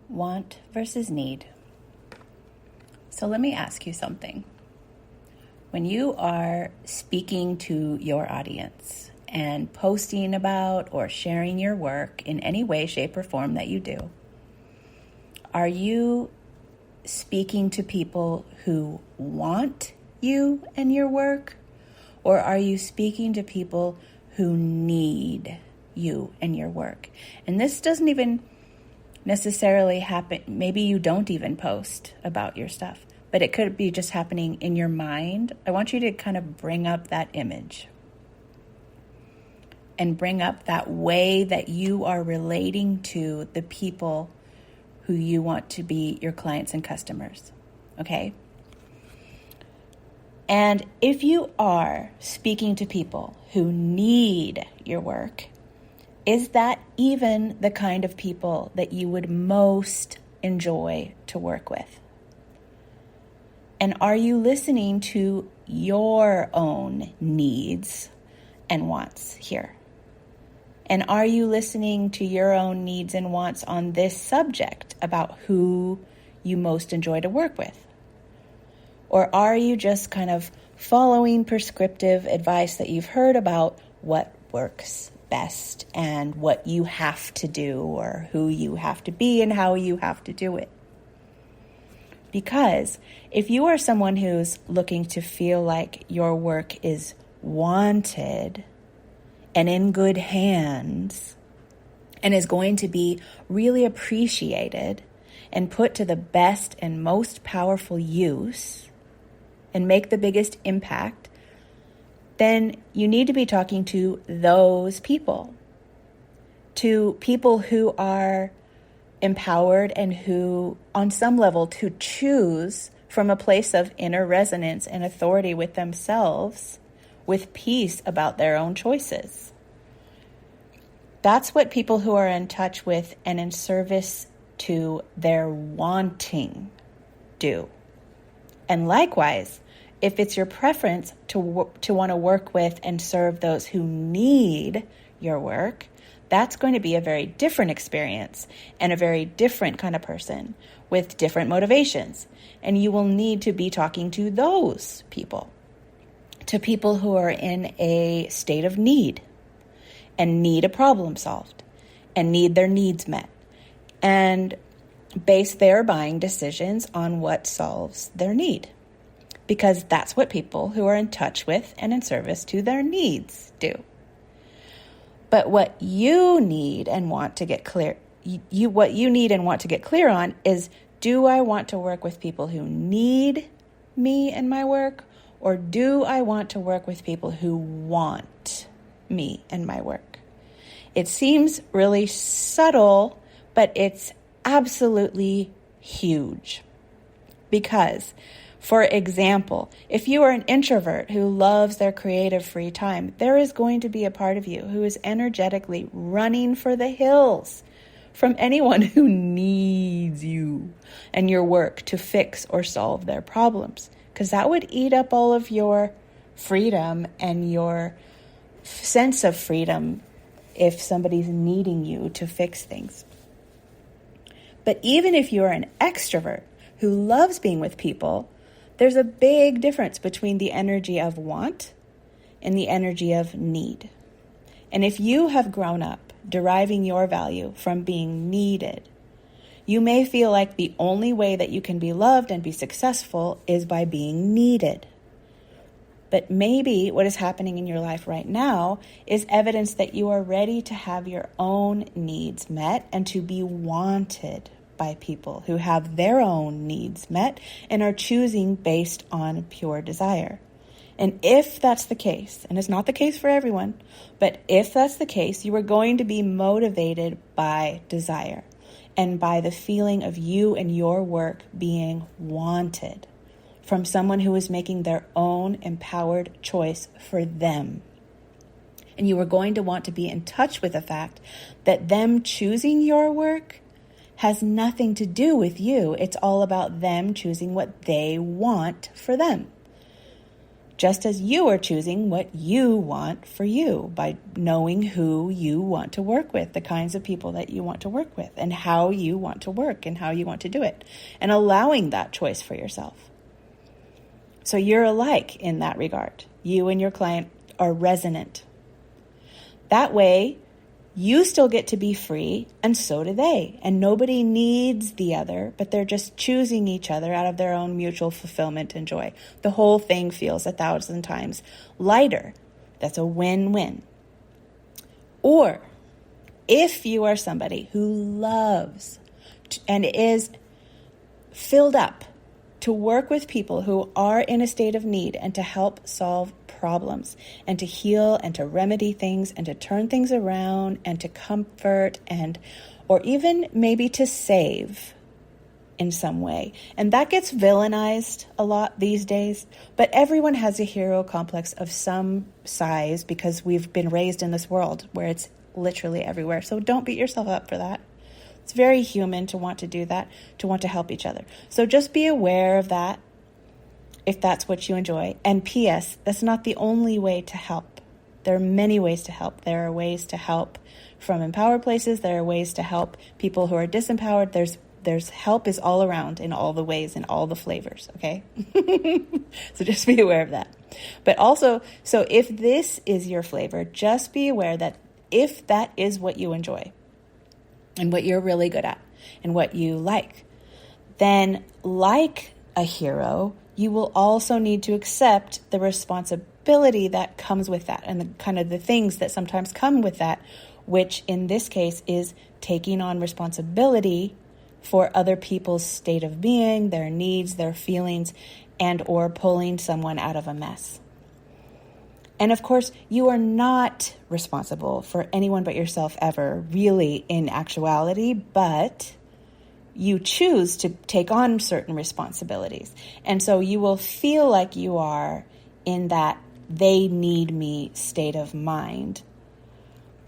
Want versus need. So let me ask you something. When you are speaking to your audience and posting about or sharing your work in any way, shape, or form that you do, are you speaking to people who want you and your work, or are you speaking to people who need you and your work? And this doesn't even necessarily happen. Maybe you don't even post about your stuff, but it could be just happening in your mind. I want you to kind of bring up that image and bring up that way that you are relating to the people who you want to be your clients and customers, okay? And if you are speaking to people who need your work, is that even the kind of people that you would most enjoy to work with? And are you listening to your own needs and wants here? And are you listening to your own needs and wants on this subject about who you most enjoy to work with? Or are you just kind of following prescriptive advice that you've heard about what works best and what you have to do or who you have to be and how you have to do it? Because if you are someone who's looking to feel like your work is wanted and in good hands and is going to be really appreciated and put to the best and most powerful use and make the biggest impact, then you need to be talking to those people, to people who are empowered and who, on some level, to choose from a place of inner resonance and authority with themselves, with peace about their own choices. That's what people who are in touch with and in service to their wanting do. And likewise, if it's your preference to want to work with and serve those who need your work, that's going to be a very different experience and a very different kind of person with different motivations. And you will need to be talking to those people, to people who are in a state of need and need a problem solved and need their needs met, and base their buying decisions on what solves their need. Because that's what people who are in touch with and in service to their needs do. But what you need and want to get clear, what you need and want to get clear on is, do I want to work with people who need me and my work, or do I want to work with people who want me and my work? It seems really subtle, but it's absolutely huge. Because, for example, if you are an introvert who loves their creative free time, there is going to be a part of you who is energetically running for the hills from anyone who needs you and your work to fix or solve their problems, because that would eat up all of your freedom and your sense of freedom if somebody's needing you to fix things. But even if you're an extrovert who loves being with people, there's a big difference between the energy of want and the energy of need. And if you have grown up deriving your value from being needed, you may feel like the only way that you can be loved and be successful is by being needed. But maybe what is happening in your life right now is evidence that you are ready to have your own needs met and to be wanted by people who have their own needs met and are choosing based on pure desire. And if that's the case, and it's not the case for everyone, but if that's the case, you are going to be motivated by desire and by the feeling of you and your work being wanted from someone who is making their own empowered choice for them. And you are going to want to be in touch with the fact that them choosing your work has nothing to do with you. It's all about them choosing what they want for them. just as you are choosing what you want for you by knowing who you want to work with, the kinds of people that you want to work with, and how you want to work and how you want to do it, and allowing that choice for yourself. So you're alike in that regard. You and your client are resonant. That way, you still get to be free, and so do they. And nobody needs the other, but they're just choosing each other out of their own mutual fulfillment and joy. The whole thing feels 1,000 times lighter. That's a win-win. Or if you are somebody who loves and is filled up to work with people who are in a state of need and to help solve problems and to heal and to remedy things and to turn things around and to comfort or even maybe to save in some way. And that gets villainized a lot these days, but everyone has a hero complex of some size because we've been raised in this world where it's literally everywhere. So don't beat yourself up for that. It's very human to want to do that, to want to help each other. So just be aware of that if that's what you enjoy. And P.S., that's not the only way to help. There are many ways to help. There are ways to help from empowered places. There are ways to help people who are disempowered. There's help is all around in all the ways, in all the flavors, okay? So just be aware of that. But also, so if this is your flavor, just be aware that if that is what you enjoy, and what you're really good at and what you like, then like a hero, you will also need to accept the responsibility that comes with that and the kind of the things that sometimes come with that, which in this case is taking on responsibility for other people's state of being, their needs, their feelings, and or pulling someone out of a mess. And of course, you are not responsible for anyone but yourself ever, really, in actuality, but you choose to take on certain responsibilities. And so you will feel like you are in that they need me state of mind.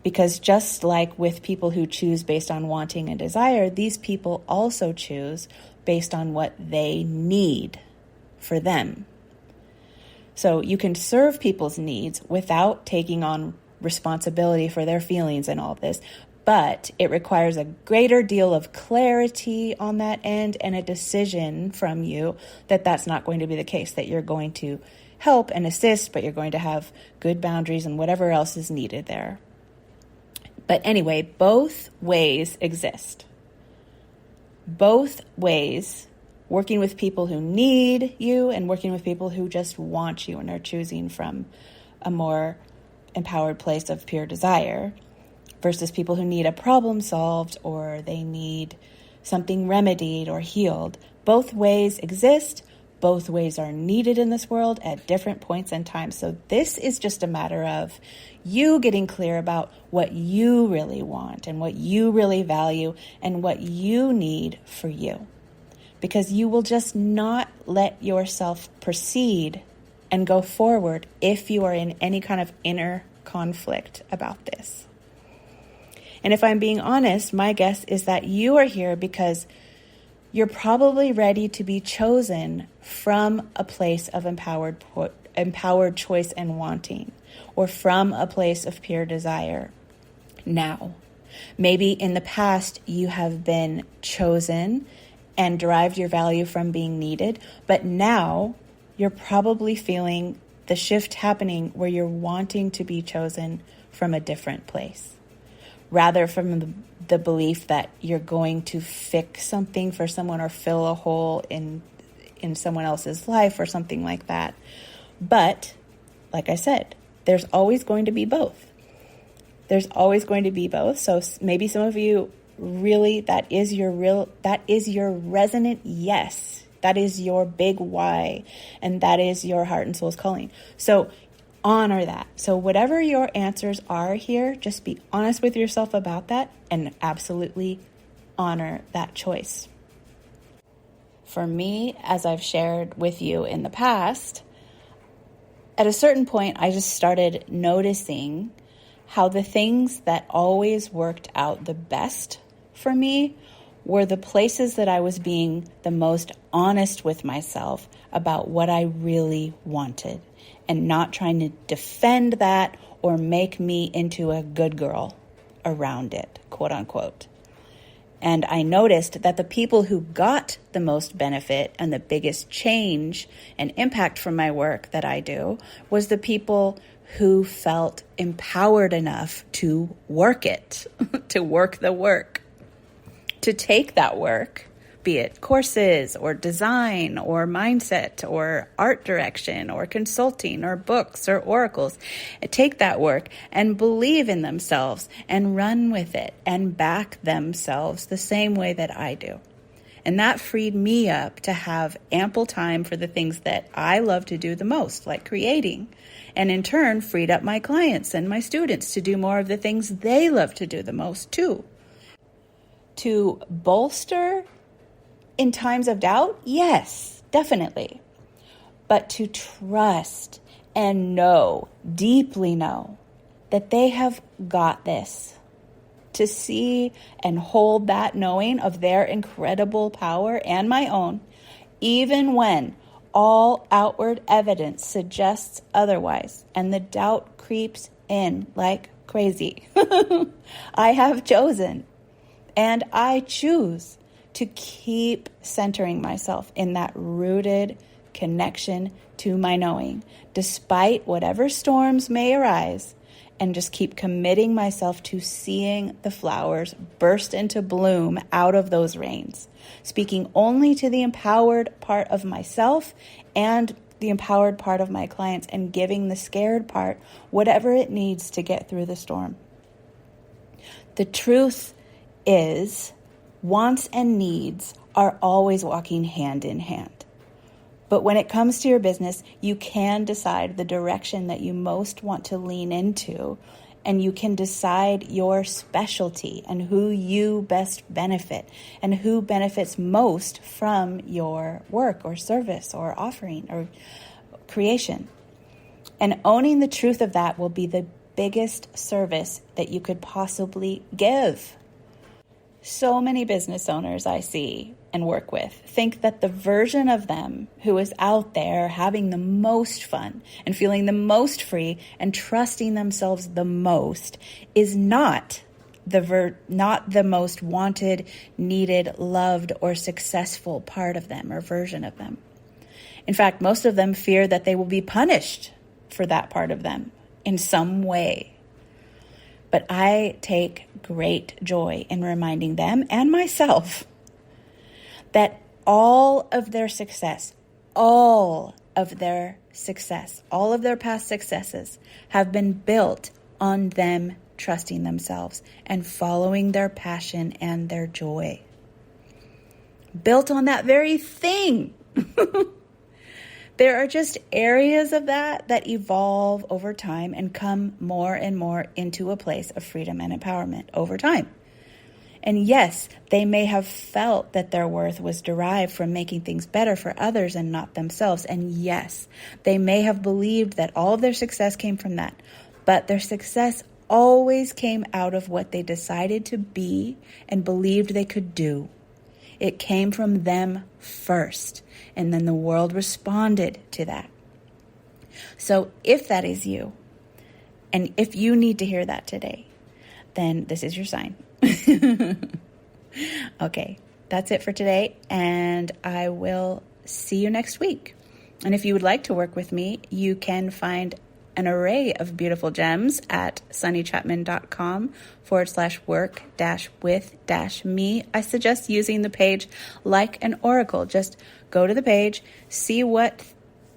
Because just like with people who choose based on wanting and desire, these people also choose based on what they need for them. So you can serve people's needs without taking on responsibility for their feelings and all this, but it requires a greater deal of clarity on that end and a decision from you that that's not going to be the case, that you're going to help and assist, but you're going to have good boundaries and whatever else is needed there. But anyway, both ways exist. Both ways, working with people who need you and working with people who just want you and are choosing from a more empowered place of pure desire, versus people who need a problem solved or they need something remedied or healed. Both ways exist. Both ways are needed in this world at different points in time. So this is just a matter of you getting clear about what you really want and what you really value and what you need for you. Because you will just not let yourself proceed and go forward if you are in any kind of inner conflict about this. And if I'm being honest, my guess is that you are here because you're probably ready to be chosen from a place of empowered choice and wanting, or from a place of pure desire now. Maybe in the past you have been chosen and derived your value from being needed, but now you're probably feeling the shift happening where you're wanting to be chosen from a different place, rather from the belief that you're going to fix something for someone or fill a hole in someone else's life or something like that. But like I said, there's always going to be both. There's always going to be both. So maybe some of you really, that is your resonant yes. That is your big why. And that is your heart and soul's calling. So honor that. So whatever your answers are here, just be honest with yourself about that and absolutely honor that choice. For me, as I've shared with you in the past, at a certain point, I just started noticing how the things that always worked out the best for me were the places that I was being the most honest with myself about what I really wanted and not trying to defend that or make me into a good girl around it, quote unquote. And I noticed that the people who got the most benefit and the biggest change and impact from my work that I do was the people who felt empowered enough to work it, to work the work, to take that work, be it courses or design or mindset or art direction or consulting or books or oracles, take that work and believe in themselves and run with it and back themselves the same way that I do. And that freed me up to have ample time for the things that I love to do the most, like creating, and in turn freed up my clients and my students to do more of the things they love to do the most too. To bolster in times of doubt, yes, definitely. But to trust and know, deeply know, that they have got this. To see and hold that knowing of their incredible power and my own, even when all outward evidence suggests otherwise, and the doubt creeps in like crazy. I have chosen, and I choose to keep centering myself in that rooted connection to my knowing, despite whatever storms may arise, and just keep committing myself to seeing the flowers burst into bloom out of those rains, speaking only to the empowered part of myself and the empowered part of my clients, and giving the scared part whatever it needs to get through the storm. The truth is, wants and needs are always walking hand in hand. But when it comes to your business, you can decide the direction that you most want to lean into, and you can decide your specialty and who you best benefit and who benefits most from your work or service or offering or creation. And owning the truth of that will be the biggest service that you could possibly give. So many business owners I see and work with think that the version of them who is out there having the most fun and feeling the most free and trusting themselves the most is not the most wanted, needed, loved, or successful part of them or version of them. In fact, most of them fear that they will be punished for that part of them in some way. But I take great joy in reminding them and myself that all of their past successes have been built on them trusting themselves and following their passion and their joy. Built on that very thing. There are just areas of that evolve over time and come more and more into a place of freedom and empowerment over time. And yes, they may have felt that their worth was derived from making things better for others and not themselves. And yes, they may have believed that all of their success came from that. But their success always came out of what they decided to be and believed they could do. It came from them first, and then the world responded to that. So if that is you, and if you need to hear that today, then this is your sign. Okay, that's it for today, and I will see you next week. And if you would like to work with me, you can find an array of beautiful gems at sunnychapman.com/work-with-me. I suggest using the page like an oracle. Just go to the page, see what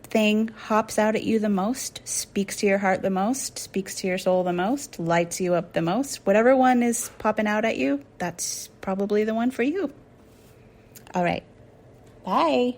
thing hops out at you the most, speaks to your heart the most, speaks to your soul the most, lights you up the most. Whatever one is popping out at you, that's probably the one for you. All right. Bye.